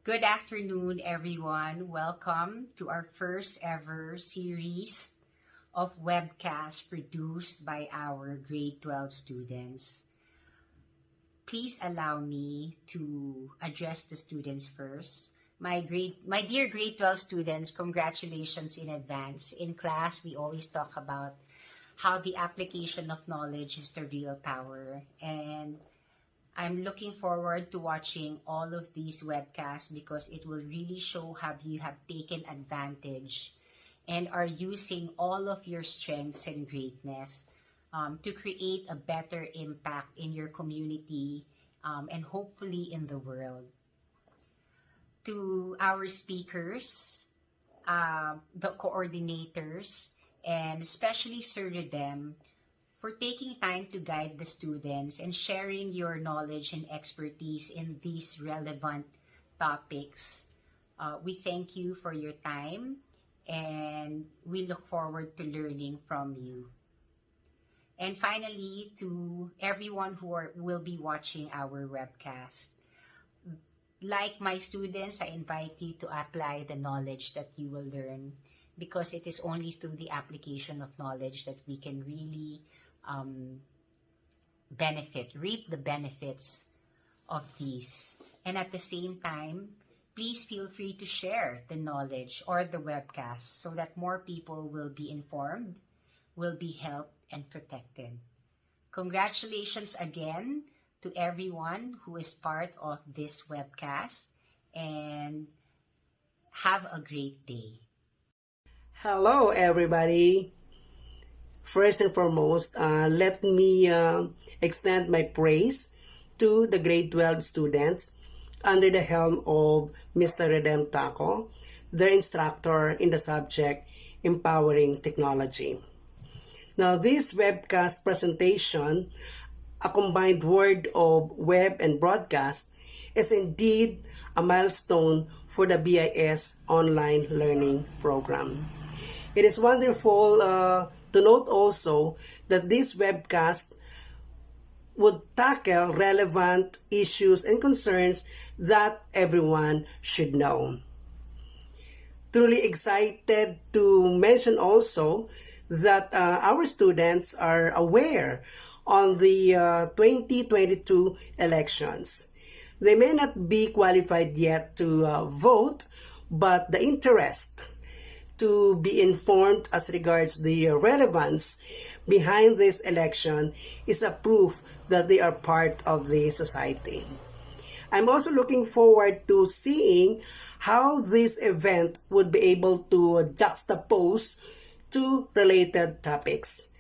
Good afternoon, everyone. Welcome to our first ever series of webcasts produced by our grade 12 students. Please allow me to address the students first. My dear grade 12 students, congratulations in advance. In class, we always talk about how the application of knowledge is the real power, and I'm looking forward to watching all of these webcasts because it will really show how you have taken advantage and are using all of your strengths and greatness to create a better impact in your community and hopefully in the world. To our speakers, the coordinators, and especially Sir Redem, for taking time to guide the students and sharing your knowledge and expertise in these relevant topics. We thank you for your time and we look forward to learning from you. And finally, to everyone who will be watching our webcast, like my students, I invite you to apply the knowledge that you will learn because it is only through the application of knowledge that we can really reap the benefits of these. And at the same time, please feel free to share the knowledge or the webcast so that more people will be informed, will be helped and protected. Congratulations again to everyone who is part of this webcast and have a great day. Hello, everybody. First and foremost, let me extend my praise to the grade 12 students under the helm of Mr. Redem Taco, their instructor in the subject Empowering Technology. Now, this webcast presentation, a combined word of web and broadcast, is indeed a milestone for the BIS online learning program. It is wonderful to note also that this webcast would tackle relevant issues and concerns that everyone should know. Truly excited to mention also that our students are aware on the 2022 elections. They may not be qualified yet to vote, but the interest to be informed as regards the relevance behind this election is a proof that they are part of the society. I'm also looking forward to seeing how this event would be able to juxtapose two related topics: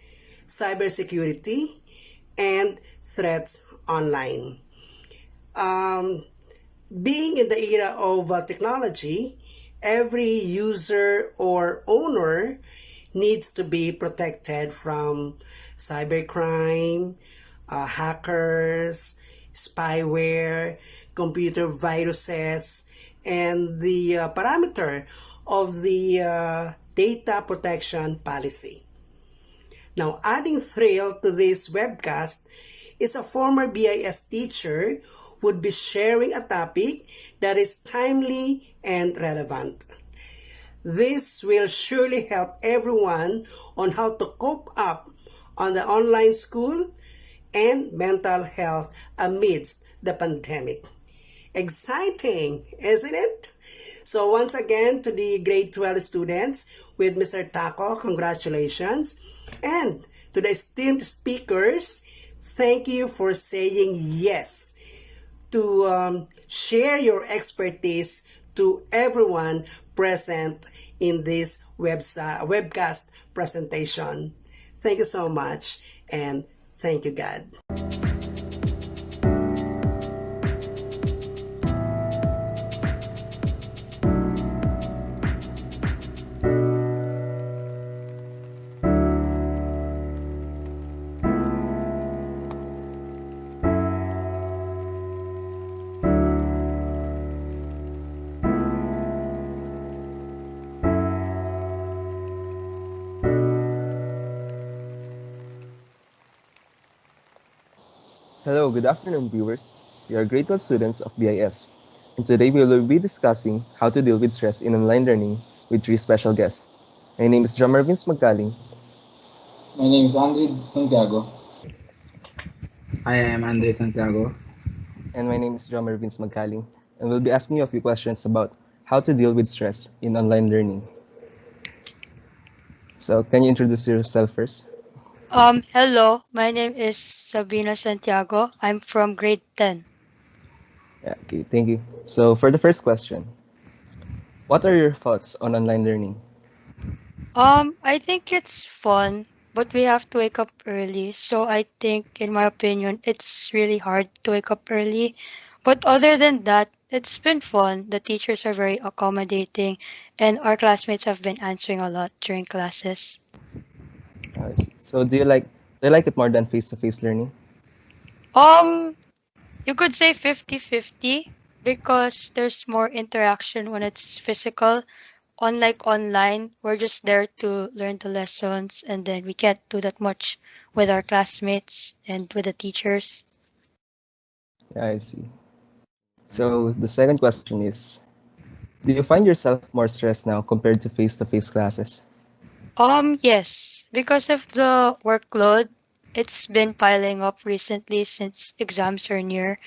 cybersecurity and threats online. Being in the era of technology, every user or owner needs to be protected from cybercrime, hackers, spyware, computer viruses, and the parameter of the data protection policy. Now, adding thrill to this webcast is a former BIS teacher who would be sharing a topic that is timely and relevant. This will surely help everyone on how to cope up on the online school and mental health amidst the pandemic. Exciting, isn't it? So once again, to the grade 12 students with Mr. Taco, congratulations. And to the esteemed speakers, thank you for saying yes to share your expertise to everyone present in this webcast presentation. Thank you so much, and thank you, God. Hello, good afternoon, viewers. We are grade 12 students of BIS. and today we will be discussing how to deal with stress in online learning with three special guests. My name is John Marvins Magaling, My name is Andre Santiago. I am Andre Santiago. and my name is John Marvins Magaling, and we'll be asking you a few questions about how to deal with stress in online learning. So, can you introduce yourself first? Hello, my name is Sabina Santiago. I'm from grade 10. Yeah, okay, thank you. So, for the first question, what are your thoughts on online learning? I think it's fun, but we have to wake up early. So I think, in my opinion, it's really hard to wake up early. But other than that, it's been fun. The teachers are very accommodating, and our classmates have been answering a lot during classes. I see. So, do you like it more than face-to-face learning? Um, you could say 50-50 because there's more interaction when it's physical. Unlike online, we're just there to learn the lessons and then we can't do that much with our classmates and with the teachers. Yeah, I see. So, the second question is, do you find yourself more stressed now compared to face-to-face classes? Yes, because of the workload, it's been piling up recently since exams are near.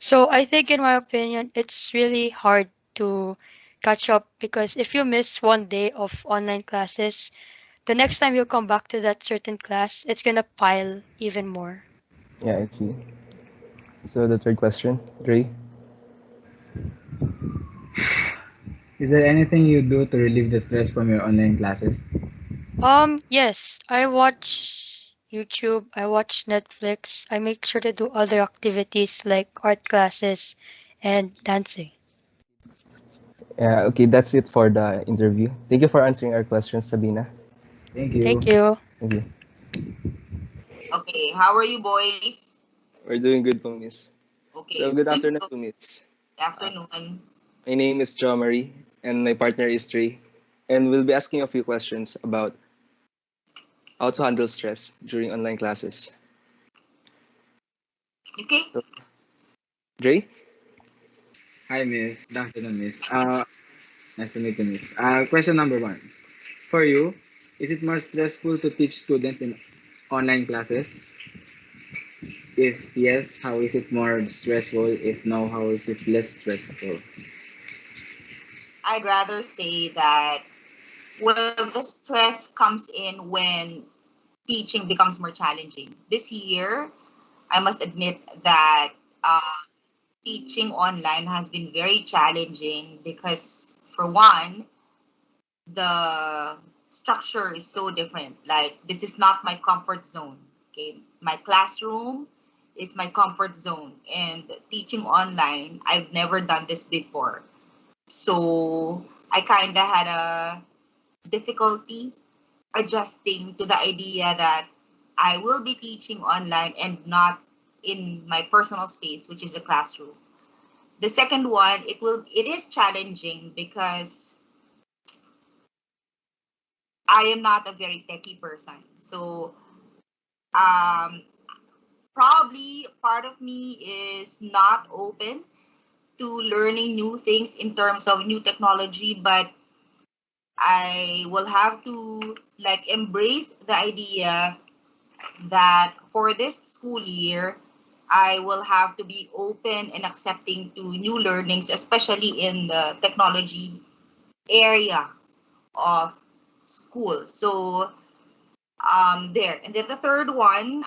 So I think, in my opinion, it's really hard to catch up because if you miss one day of online classes, the next time you come back to that certain class, it's gonna pile even more. Yeah, I see. So, the third question, Dre? Is there anything you do to relieve the stress from your online classes? Yes, I watch YouTube, I watch Netflix. I make sure to do other activities like art classes and dancing. Yeah, okay, that's it for the interview. Thank you for answering our questions, Sabina. Thank Thank you. you. Thank you. Okay, how are you boys? We're doing good, po, Miss. Okay, So, good since afternoon, good po, Miss. Uh, afternoon. my name is Jo Marie, and my partner is Trey. And we'll be asking a few questions about how to handle stress during online classes. Okay, So, Dre? Hi, Miss. Good afternoon, Miss. Nice to meet you, Miss. Question number one. For you, is it more stressful to teach students in online classes? If yes, how is it more stressful? If no, how is it less stressful? I'd rather say that well, the stress comes in when teaching becomes more challenging. This year, I must admit that teaching online has been very challenging because, for one, the structure is so different. Like, this is not my comfort zone. Okay, my classroom is my comfort zone, and teaching online, I've never done this before. So I kind of had a difficulty adjusting to the idea that I will be teaching online and not in my personal space, which is a classroom. The second one, it is challenging because I am not a very techie person. So um, probably part of me is not open to learning new things in terms of new technology, but I will have to like embrace the idea that for this school year, I will have to be open and accepting to new learnings, especially in the technology area of school. So there. And then the third one,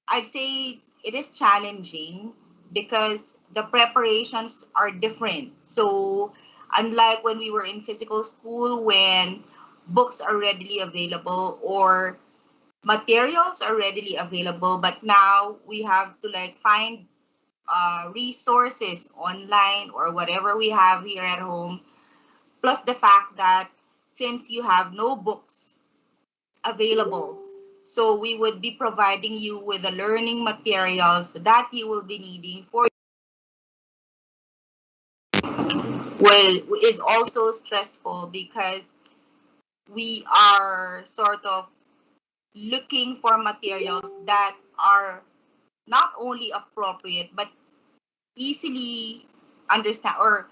I'd say it is challenging because the preparations are different. So, unlike when we were in physical school, when books are readily available or materials are readily available, but now we have to like find resources online or whatever we have here at home. Plus the fact that since you have no books available. So we would be providing you with the learning materials that you will be needing for well is also stressful because we are sort of looking for materials that are not only appropriate but easily understand, or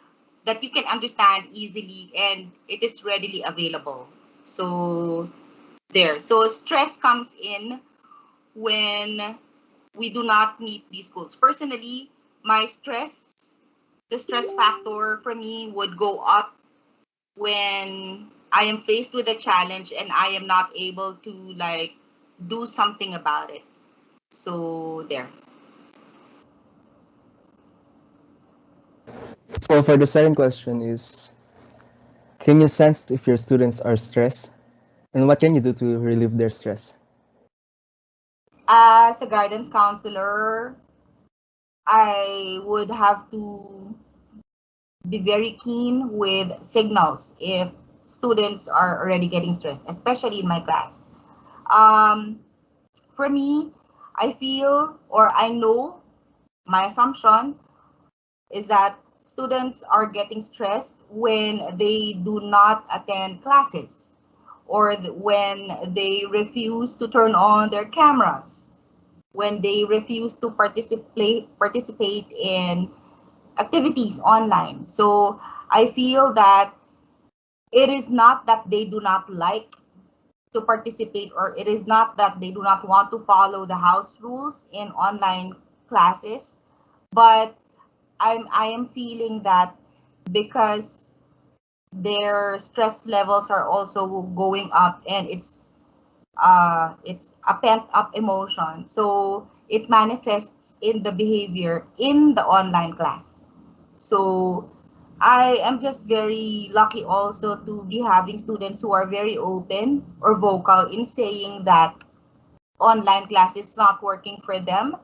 that you can understand easily, and it is readily available. So there. So stress comes in when we do not meet these goals. Personally, my the stress factor for me would go up when I am faced with a challenge and I am not able to like do something about it. So there. So for the second question is, can you sense if your students are stressed? And what can you do to relieve their stress? As a guidance counselor, I would have to be very keen with signals if students are already getting stressed, especially in my class. Um, for me, I feel, or I know, my assumption is that students are getting stressed when they do not attend classes, or when they refuse to turn on their cameras, when they refuse to participate in activities online. So I feel that it is not that they do not like to participate, or it is not that they do not want to follow the house rules in online classes, but I am feeling that because their stress levels are also going up, and it's a pent up emotion, so it manifests in the behavior in the online class. So I am just very lucky also to be having students who are very open or vocal in saying that online class is not working for them,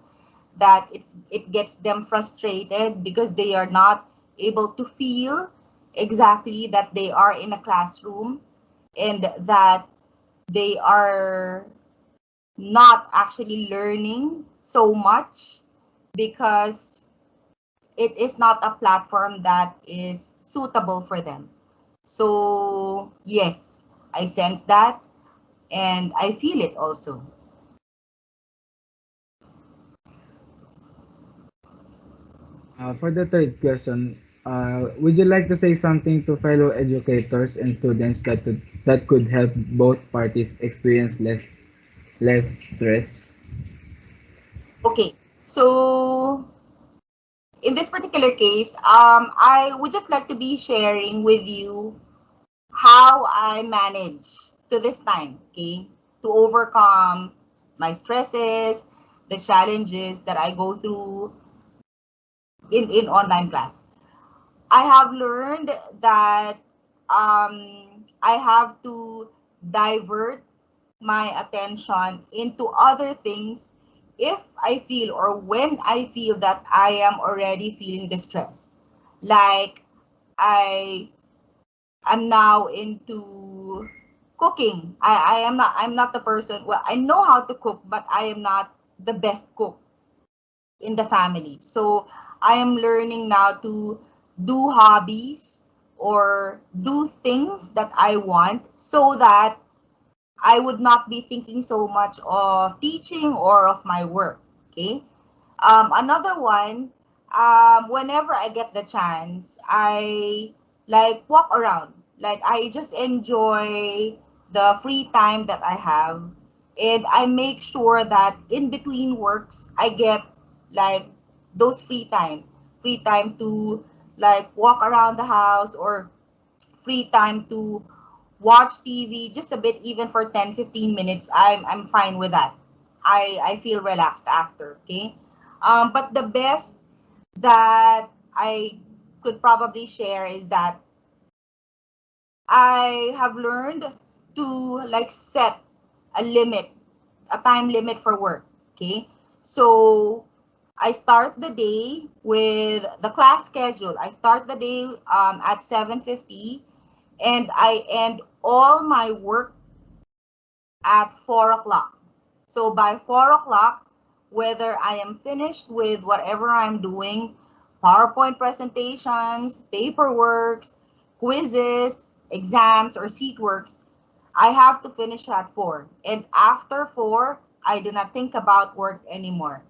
that it gets them frustrated because they are not able to feel exactly that they are in a classroom, and that they are not actually learning so much because it is not a platform that is suitable for them. So yes, I sense that, and I feel it also. For the third question, would you like to say something to fellow educators and students that could help both parties experience less stress? Okay, so in this particular case, I would just like to be sharing with you how I manage to this time, okay, to overcome my stresses, the challenges that I go through in online class. I have learned that I have to divert my attention into other things if I feel, or when I feel that I am already feeling distressed. Like I am now into cooking. I'm not the person, well, I know how to cook, but I am not the best cook in the family. So I am learning now to do hobbies or do things that I want, so that I would not be thinking so much of teaching or of my work. Okay. Another one, whenever I get the chance, I like walk around. Like I just enjoy the free time that I have. And I make sure that in between works, I get like those free time to like walk around the house, or free time to watch TV just a bit, even for 10-15 minutes. I'm fine with that. I feel relaxed after, okay? But the best that I could probably share is that I have learned to like set a limit, a time limit for work, okay? So I start the day with the class schedule. I start the day at 7:50, and I end all my work at 4 o'clock. So by 4 o'clock, whether I am finished with whatever I'm doing, PowerPoint presentations, paperworks, quizzes, exams, or seat works, I have to finish at 4. And after 4, I do not think about work anymore.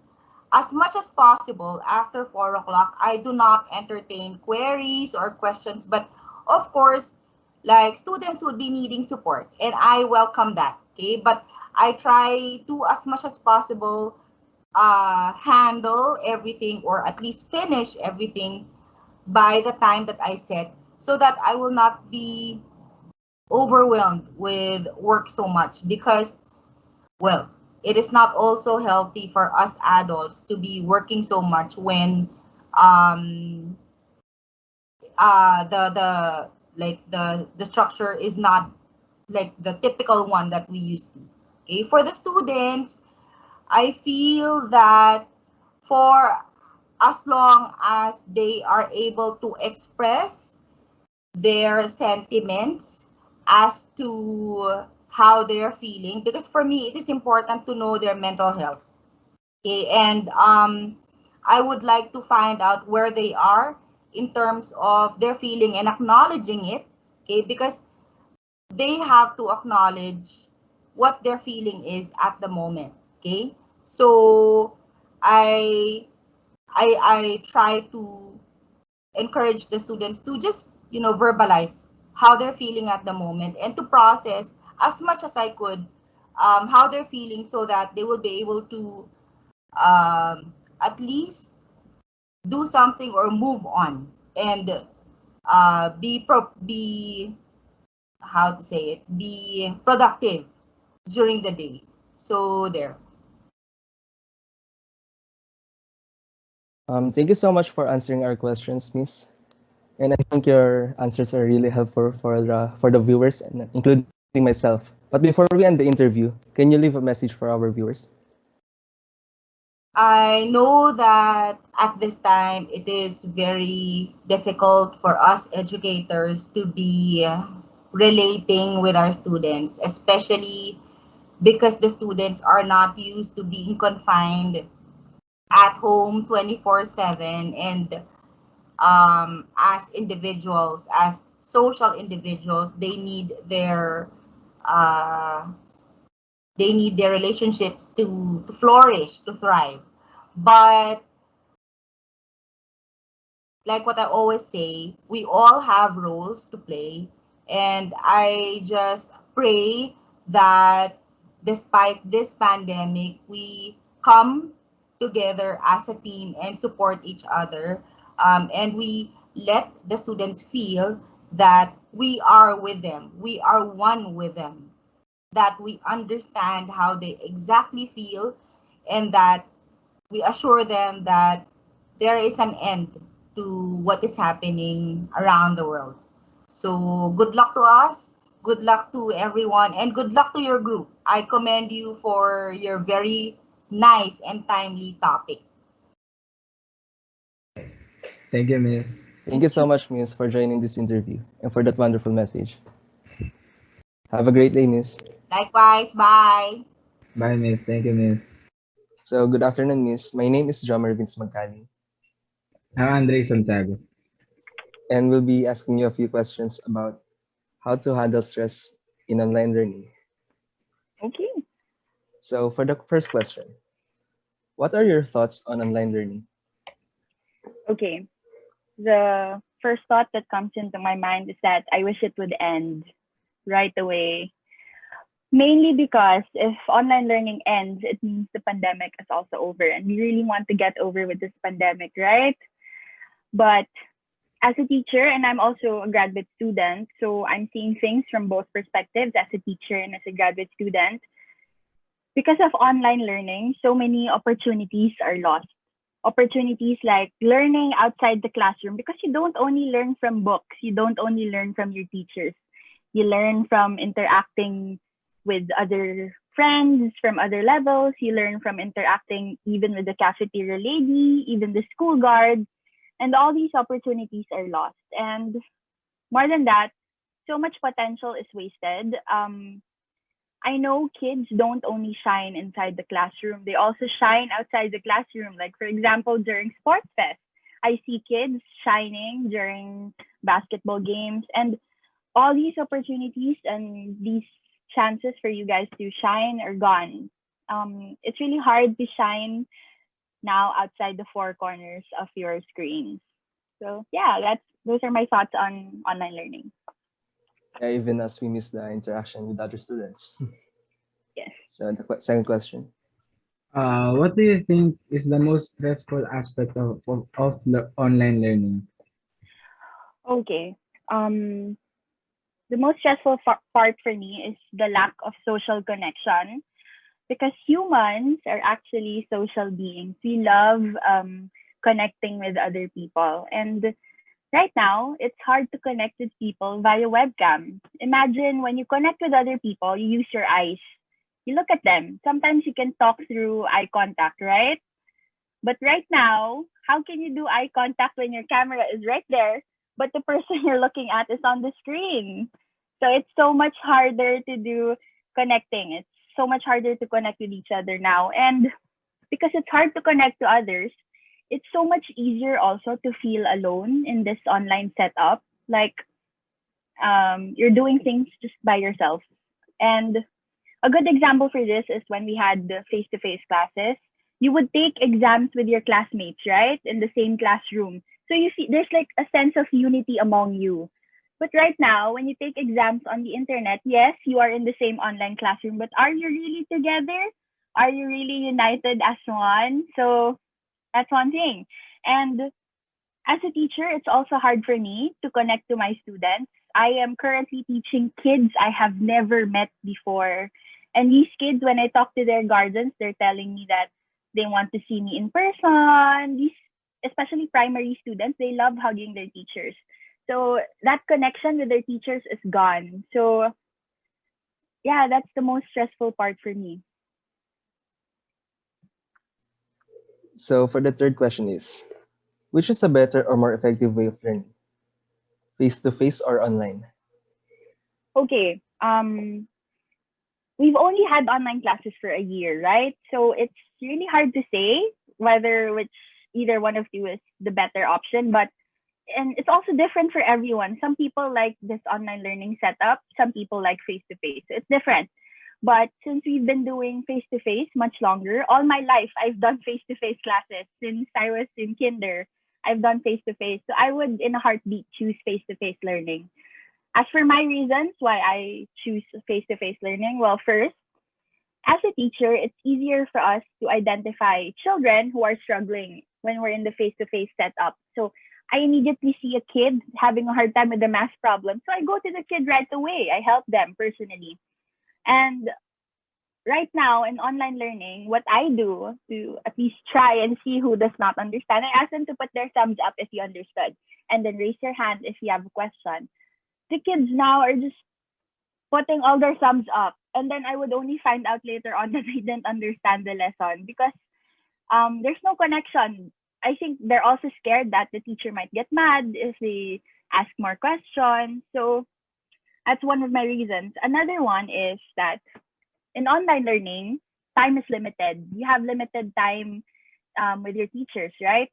as much as possible after 4 o'clock, I do not entertain queries or questions. But of course, like students would be needing support, and I welcome that. Okay, but I try to, as much as possible, handle everything or at least finish everything by the time that I set, so that I will not be overwhelmed with work so much. Because, well, it is not also healthy for us adults to be working so much when um the like the structure is not like the typical one that we used to. Okay, for the students, I feel that for as long as they are able to express their sentiments as to how they're feeling, because for me it is important to know their mental health. Okay, and I would like to find out where they are in terms of their feeling and acknowledging it. Okay, because they have to acknowledge what their feeling is at the moment. Okay, so I I try to encourage the students to just, verbalize how they're feeling at the moment, and to process as much as I could how they're feeling, so that they will be able to at least do something or move on, and be, how to say it, be productive during the day. So there. Thank you so much for answering our questions, Miss. And I think your answers are really helpful for the viewers, and including myself. But before we end the interview, can you leave a message for our viewers? I know that at this time it is very difficult for us educators to be relating with our students, especially because the students are not used to being confined at home 24/7. And as individuals, as social individuals, uh, they need their relationships to flourish, to thrive. But like what I always say, we all have roles to play. And I just pray that despite this pandemic, we come together as a team and support each other. And we let the students feel that we are with them, we are one with them, that we understand how they exactly feel, and that we assure them that there is an end to what is happening around the world. So good luck to us, good luck to everyone, and good luck to your group. I commend you for your very nice and timely topic. Thank you, Miss. Thank you so much, Miss, for joining this interview and for that wonderful message. Have a great day, Miss. Likewise, bye. Bye, Miss. Thank you, Miss. So, good afternoon, Miss. My name is Drummer Vince Magcali, I'm Andre Santiago. and we'll be asking you a few questions about how to handle stress in online learning. Okay. So, for the first question, what are your thoughts on online learning? Okay. The first thought that comes into my mind is that I wish it would end right away. Mainly because if online learning ends, it means the pandemic is also over, and we really want to get over with this pandemic, right? But as a teacher, and I'm also a graduate student, so I'm seeing things from both perspectives as a teacher and as a graduate student. Because of online learning, so many opportunities are lost. Opportunities like learning outside the classroom, because you don't only learn from books, you don't only learn from your teachers. You learn from interacting with other friends from other levels. You learn from interacting even with the cafeteria lady, even the school guard. And all these opportunities are lost. And more than that, so much potential is wasted. I know kids don't only shine inside the classroom, they also shine outside the classroom. Like, for example, during Sports Fest, I see kids shining during basketball games, and all these opportunities and these chances for you guys to shine are gone. It's really hard to shine now outside the four corners of your screens. So yeah, those are my thoughts on online learning. Yeah, even as we miss the interaction with other students. Yes. So the second question. What do you think is the most stressful aspect of online learning? Okay. Um, the most stressful part for me is the lack of social connection because humans are actually social beings. We love connecting with other people. And right now, it's hard to connect with people via webcam. Imagine when you connect with other people, you use your eyes. You look at them. Sometimes you can talk through eye contact, right? But right now, how can you do eye contact when your camera is right there, but the person you're looking at is on the screen? So it's so much harder to do connecting. It's so much harder to connect with each other now. And because it's hard to connect to others, it's so much easier also to feel alone in this online setup. Like you're doing things just by yourself. And a good example for this is when we had the face-to-face classes. You would take exams with your classmates, right? In the same classroom. So you see, there's like a sense of unity among you. But right now, when you take exams on the internet, yes, you are in the same online classroom, but are you really together? Are you really united as one? So that's one thing. And as a teacher, it's also hard for me to connect to my students. I am currently teaching kids I have never met before. And these kids, when I talk to their guardians, they're telling me that they want to see me in person. These, especially primary students, they love hugging their teachers. So that connection with their teachers is gone. So yeah, that's the most stressful part for me. So for the third question is, which is a better or more effective way of learning? Face to face or online? Okay. We've only had online classes for a year, right? So it's really hard to say whether which either one of you is the better option, but and it's also different for everyone. Some people like this online learning setup, some people like face to face. It's different. But since we've been doing face to face much longer, all my life I've done face to face classes since I was in kinder. I've done face to face. So I would in a heartbeat choose face to face learning. As for my reasons why I choose face to face learning, well, first, as a teacher, it's easier for us to identify children who are struggling when we're in the face to face setup. So I immediately see a kid having a hard time with the math problem. So I go to the kid right away. I help them personally. And right now in online learning, what I do to at least try and see who does not understand, I ask them to put their thumbs up if you understood and then raise your hand if you have a question. The kids now are just putting all their thumbs up. And then I would only find out later on that they didn't understand the lesson because there's no connection. I think they're also scared that the teacher might get mad if they ask more questions. So that's one of my reasons. Another one is that in online learning, time is limited. You have limited time with your teachers, right?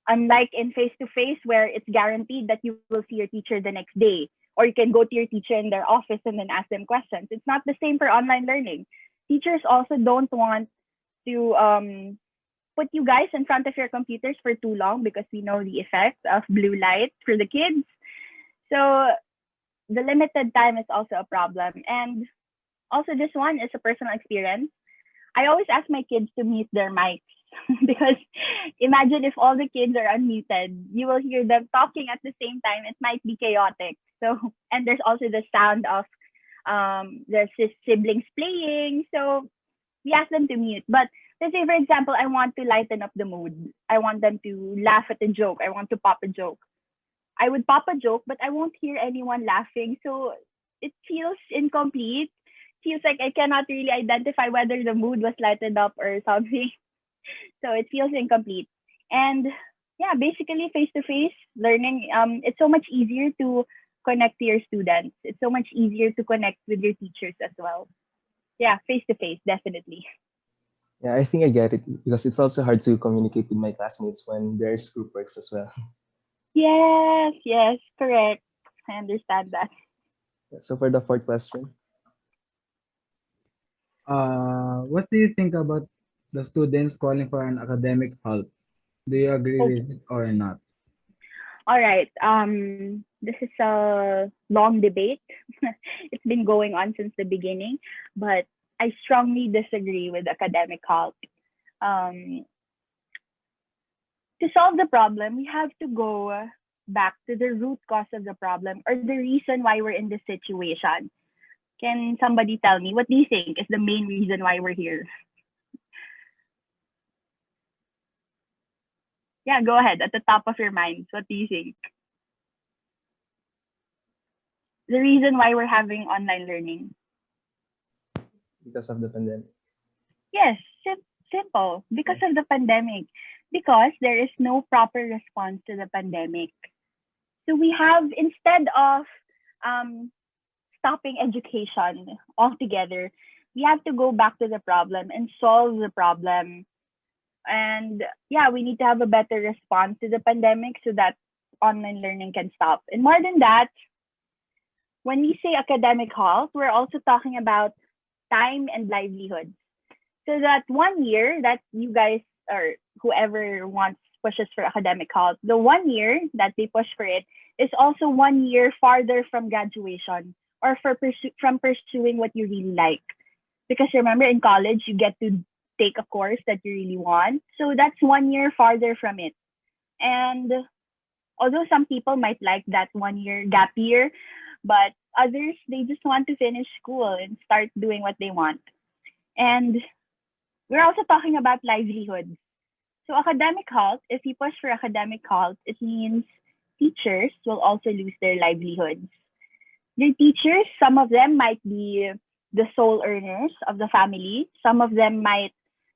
Unlike in face to face, where it's guaranteed that you will see your teacher the next day, or you can go to your teacher in their office and then ask them questions. It's not the same for online learning. Teachers also don't want to put you guys in front of your computers for too long because we know the effect of blue light for the kids. So the limited time is also a problem. And also, this one is a personal experience. I always ask my kids to mute their mics because imagine if all the kids are unmuted, you will hear them talking at the same time. It might be chaotic. So, and there's also the sound of their siblings playing. So we ask them to mute. But let's say, for example, I want to lighten up the mood. I want them to laugh at a joke. I want to pop a joke. I would pop a joke, but I won't hear anyone laughing. So it feels incomplete. Feels like I cannot really identify whether the mood was lightened up or something. So it feels incomplete. And yeah, basically face to face learning, it's so much easier to connect to your students. It's so much easier to connect with your teachers as well. Yeah, face to face, definitely. Yeah, I think I get it because it's also hard to communicate with my classmates when there's group works as well. Yes, yes, correct. I understand that. So for the fourth question, What do you think about the students calling for an academic halt. Do you agree Okay. with it or not? All right. This is a long debate. It's been going on since the beginning, but I strongly disagree with academic halt. Um, to solve the problem, we have to go back to the root cause of the problem or the reason why we're in this situation. Can somebody tell me what do you think is the main reason why we're here? Yeah, go ahead. At the top of your mind, what do you think? The reason why we're having online learning. because of the pandemic. Yes, simple. Because of the pandemic. Because there is no proper response to the pandemic. So we have, instead of um, stopping education altogether, we have to go back to the problem and solve the problem. And yeah, we need to have a better response to the pandemic so that online learning can stop. And more than that, when we say academic halt, we're also talking about time and livelihood. So that 1 year that you guys or whoever wants pushes for academic halt, the 1 year that they push for it is also 1 year farther from graduation or from pursuing what you really like. Because remember in college you get to take a course that you really want. So that's 1 year farther from it. And although some people might like that 1 year gap year, but others they just want to finish school and start doing what they want. And we're also talking about livelihoods. So academic halt, if you push for academic halt, it means teachers will also lose their livelihoods. Their teachers, some of them might be the sole earners of the family. Some of them might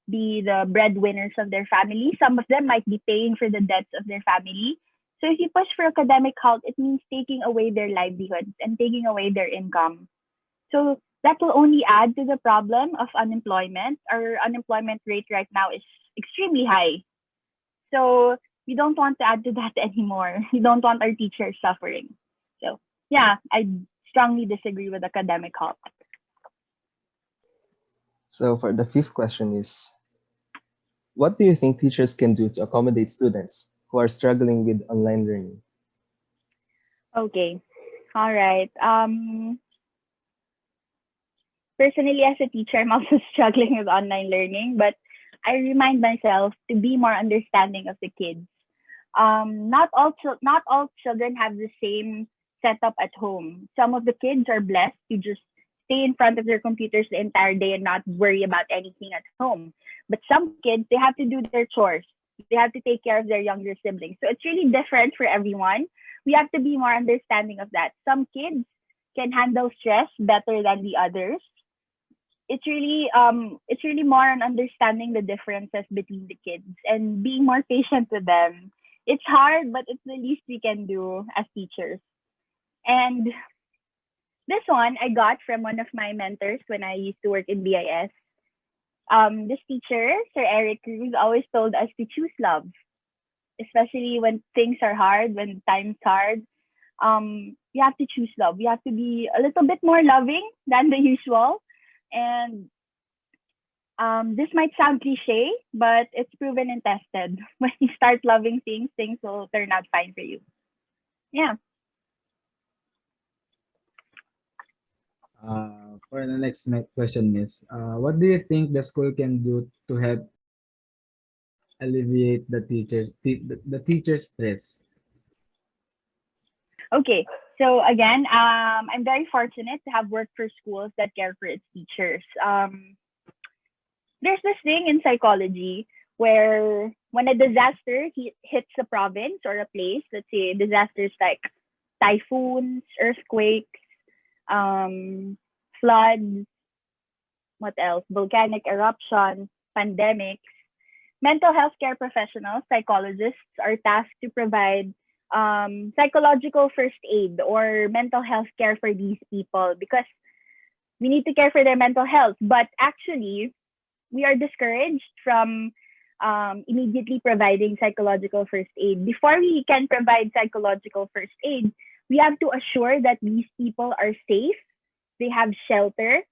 be the breadwinners of their family. Some of them might be paying for the debts of their family. So if you push for academic halt, it means taking away their livelihoods and taking away their income. So that will only add to the problem of unemployment. Our unemployment rate right now is extremely high. So we don't want to add to that anymore. We don't want our teachers suffering. So yeah, I strongly disagree with academic halt. So for the fifth question is, what do you think teachers can do to accommodate students who are struggling with online learning? Okay. All right. Personally, as a teacher, I'm also struggling with online learning, but I remind myself to be more understanding of the kids. Not all children have the same setup at home. Some of the kids are blessed to just stay in front of their computers the entire day and not worry about anything at home. But some kids, they have to do their chores. They have to take care of their younger siblings. So it's really different for everyone. We have to be more understanding of that. Some kids can handle stress better than the others. It's really more on understanding the differences between the kids and being more patient with them. It's hard, but it's the least we can do as teachers. And this one I got from one of my mentors when I used to work in BIS. This teacher, Sir Eric Cruz, always told us to choose love, especially when things are hard, when time's hard. You have to choose love. You have to be a little bit more loving than the usual. And this might sound cliche, but it's proven and tested. When you start loving things, things will turn out fine for you. Yeah. For the next question is, what do you think the school can do to help alleviate the teacher's stress? Okay. So again, I'm very fortunate to have worked for schools that care for its teachers. There's this thing in psychology where when a disaster hits a province or a place, let's say disasters like typhoons, earthquakes, um, floods, what else? Volcanic eruptions, pandemics. Mental health care professionals, psychologists, are tasked to provide psychological first aid or mental health care for these people because we need to care for their mental health. But actually, we are discouraged from immediately providing psychological first aid. Before we can provide psychological first aid, we have to assure that these people are safe, they have shelter,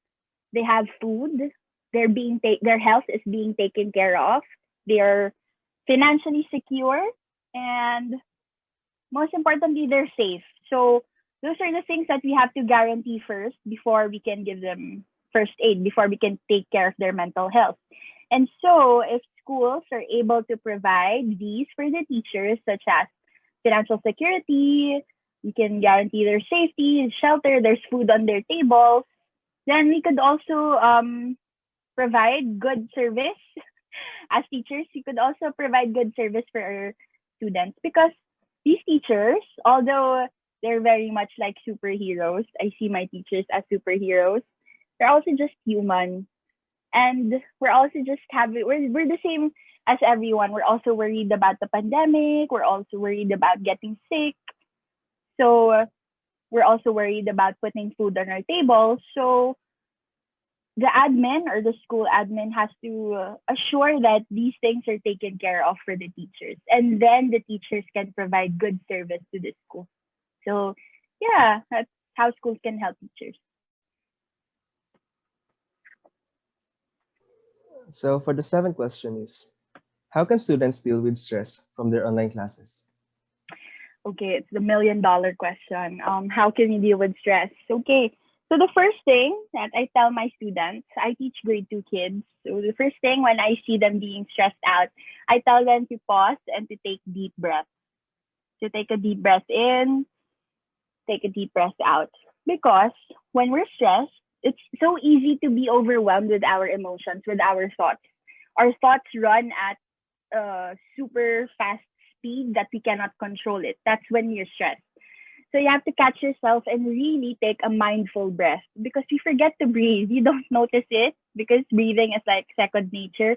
they have food, their health is being taken care of. They're financially secure, and most importantly, they're safe. So those are the things that we have to guarantee first before we can give them first aid, before we can take care of their mental health. And so if schools are able to provide these for the teachers, such as financial security, we can guarantee their safety, shelter, there's food on their tables, then we could also provide good service. As teachers, we could also provide good service for our students, because these teachers, although they're very much like superheroes, I see my teachers as superheroes, they're also just human. And we're also just having, we're the same as everyone. We're also worried about the pandemic. We're also worried about getting sick. So we're also worried about putting food on our table. So the admin or the school admin has to assure that these things are taken care of for the teachers. And then the teachers can provide good service to the school. So yeah, that's how schools can help teachers. So for the seventh question is, how can students deal with stress from their online classes? Okay, it's the $1 million question. How can you deal with stress? Okay, so the first thing that I tell my students, I teach grade 2 kids. So the first thing when I see them being stressed out, I tell them to pause and to take deep breaths. To take a deep breath in, take a deep breath out. Because when we're stressed, it's so easy to be overwhelmed with our emotions, with our thoughts. Our thoughts run at super fast speed that we cannot control it. That's when you're stressed. So you have to catch yourself and really take a mindful breath, because we forget to breathe. You don't notice it because breathing is like second nature.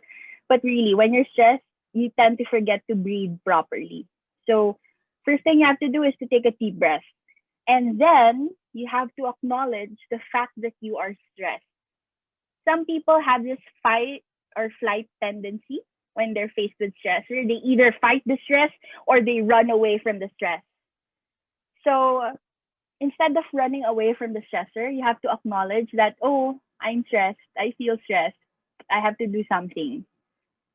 But really, when you're stressed, you tend to forget to breathe properly. So first thing you have to do is to take a deep breath. And then you have to acknowledge the fact that you are stressed. Some people have this fight or flight tendency when they're faced with stress, where they either fight the stress or they run away from the stress. So instead of running away from the stressor, you have to acknowledge that, oh, I'm stressed. I feel stressed. I have to do something.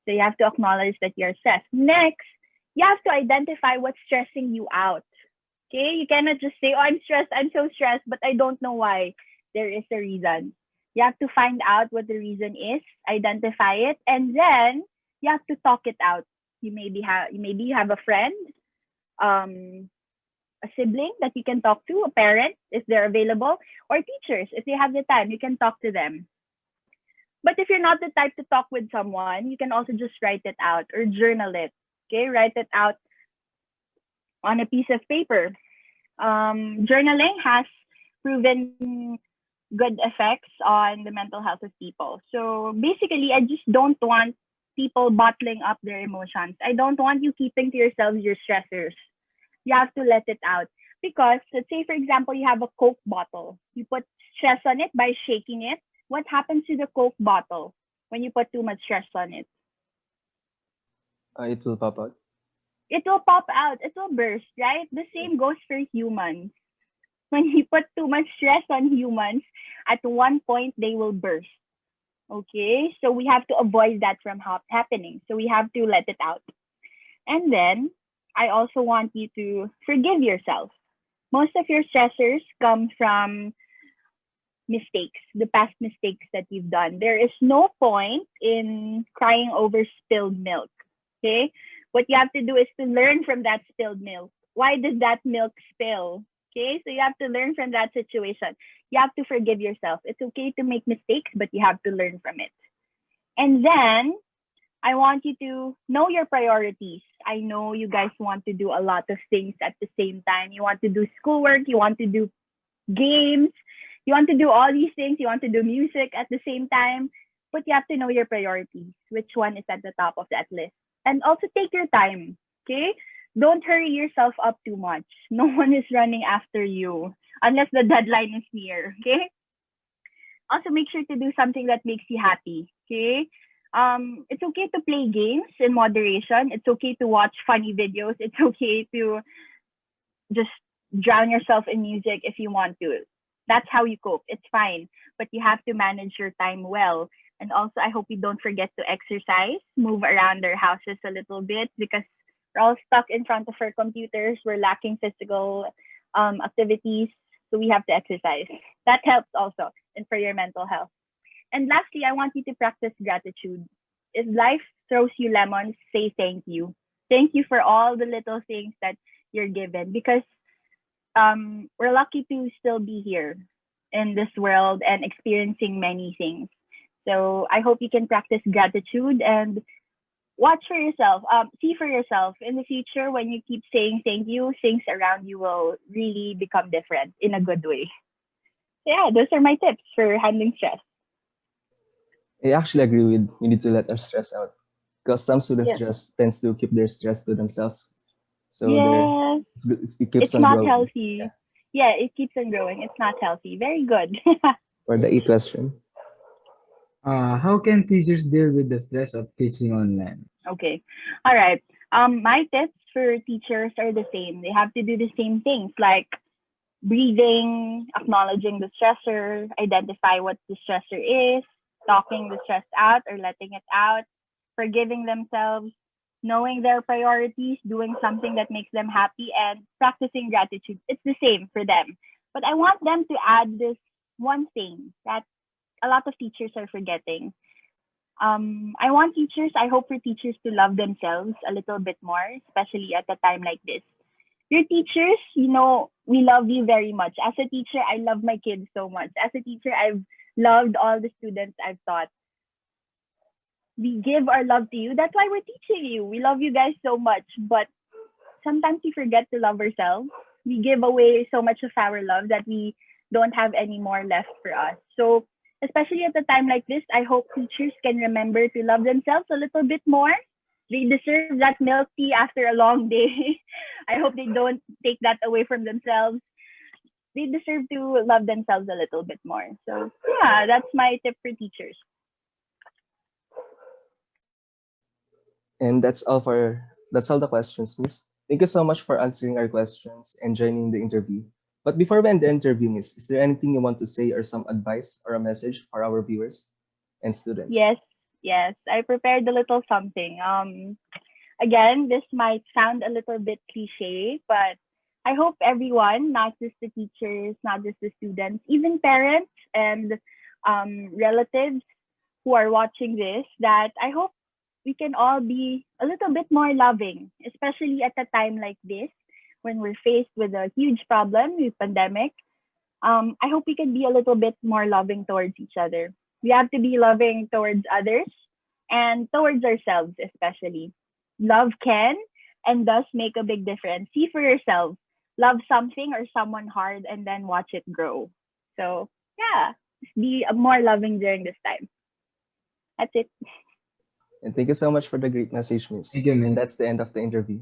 So you have to acknowledge that you're stressed. Next, you have to identify what's stressing you out. Okay, you cannot just say, oh, I'm stressed, I'm so stressed, but I don't know why. There is a reason. You have to find out what the reason is, identify it, and then you have to talk it out. Maybe you have a friend, a sibling that you can talk to, a parent if they're available, or teachers if they have the time, you can talk to them. But if you're not the type to talk with someone, you can also just write it out or journal it. Okay, write it out on a piece of paper. Journaling has proven good effects on the mental health of people. So basically, I just don't want people bottling up their emotions. I don't want you keeping to yourselves your stressors. You have to let it out. Because let's say, for example, you have a Coke bottle. You put stress on it by shaking it. What happens to the Coke bottle when you put too much stress on it? It will pop out. It will pop out. It will burst, right? The same Yes. goes for humans. When you put too much stress on humans, at one point they will burst. Okay, so we have to avoid that from happening. So we have to let it out. And then I also want you to forgive yourself. Most of your stressors come from mistakes, the past mistakes that you've done. There is no point in crying over spilled milk. Okay, what you have to do is to learn from that spilled milk. Why did that milk spill? Okay, so you have to learn from that situation. You have to forgive yourself. It's okay to make mistakes, but you have to learn from it. And then I want you to know your priorities. I know you guys want to do a lot of things at the same time. You want to do schoolwork, you want to do games, you want to do all these things, you want to do music at the same time, but you have to know your priorities, which one is at the top of that list. And also take your time, okay? Don't hurry yourself up too much. No one is running after you unless the deadline is near, okay? Also, make sure to do something that makes you happy, okay? It's okay to play games in moderation. It's okay to watch funny videos. It's okay to just drown yourself in music if you want to. That's how you cope. It's fine. But you have to manage your time well. And also, I hope we don't forget to exercise, move around our houses a little bit because we're all stuck in front of our computers. We're lacking physical activities, so we have to exercise. That helps also and for your mental health. And lastly, I want you to practice gratitude. If life throws you lemons, say thank you. Thank you for all the little things that you're given because we're lucky to still be here in this world and experiencing many things. So I hope you can practice gratitude and watch for yourself, see for yourself in the future when you keep saying thank you, things around you will really become different in a good way. So yeah, those are my tips for handling stress. I actually agree with we need to let our stress out because some students Yes. just tends to keep their stress to themselves. So Yes. it keeps It's on not growing. healthy. Yeah, it keeps on growing. It's not healthy. Very good. For the E question. How can teachers deal with the stress of teaching online? Okay. All right. My tips for teachers are the same. They have to do the same things like breathing, acknowledging the stressor, identify what the stressor is, talking the stress out or letting it out, forgiving themselves, knowing their priorities, doing something that makes them happy, and practicing gratitude. It's the same for them. But I want them to add this one thing that a lot of teachers are forgetting. I hope for teachers to love themselves a little bit more, especially at a time like this. Your teachers, we love you very much. As a teacher, I love my kids so much. As a teacher, I've loved all the students I've taught. We give our love to you. That's why we're teaching you. We love you guys so much, but sometimes we forget to love ourselves. We give away so much of our love that we don't have any more left for us. So, especially at a time like this, I hope teachers can remember to love themselves a little bit more. They deserve that milk tea after a long day. I hope they don't take that away from themselves. They deserve to love themselves a little bit more. So, yeah, that's my tip for teachers. And that's all the questions, Miss. Thank you so much for answering our questions and joining the interview. But before we end the interview, Miss, is there anything you want to say or some advice or a message for our viewers and students? Yes, yes, I prepared a little something. Again, this might sound a little bit cliche, but I hope everyone, not just the teachers, not just the students, even parents and relatives who are watching this, that I hope we can all be a little bit more loving, especially at a time like this when we're faced with a huge problem with pandemic. I hope we can be a little bit more loving towards each other. We have to be loving towards others and towards ourselves, especially. Love can and does make a big difference. See for yourself. Love something or someone hard and then watch it grow. So, yeah, be more loving during this time. That's it. And thank you so much for the great message, Miss. Thank you, And Miss. that's the end of the interview.